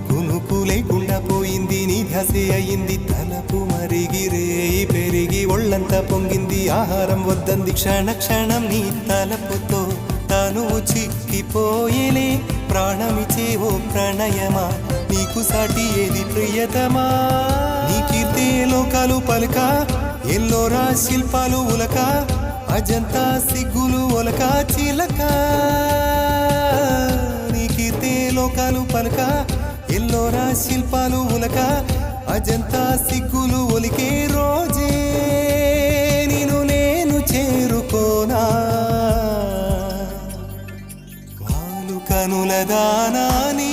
కునుకు లేకుండా పోయింది నీ ధ్యాసే అయింది తలపు మరిగిరేయి పెరిగి ఒళ్ళంతా పొంగింది ఆహారం వద్దంది క్షణ క్షణం నీ తలపుతో తను చిక్కిపోయేలే ప్రాణమిచే ఓ ప్రణయమా నీకు సాటి ఏది ప్రియతమా నీ కీర్తే లోకాలు పలుక ఎల్లోరా శిల్పాలు ఉలక అజంతా సిగ్గులు ఒలక చిలక నీ కీర్తే లోకాలు పలుక ఎల్లోరా శిల్పాలు ఉలక అజంతా సిగ్గులు ఒలికే రోజే నిన్ను నేను చేరుకోనా వాలు కనుల దానా నీ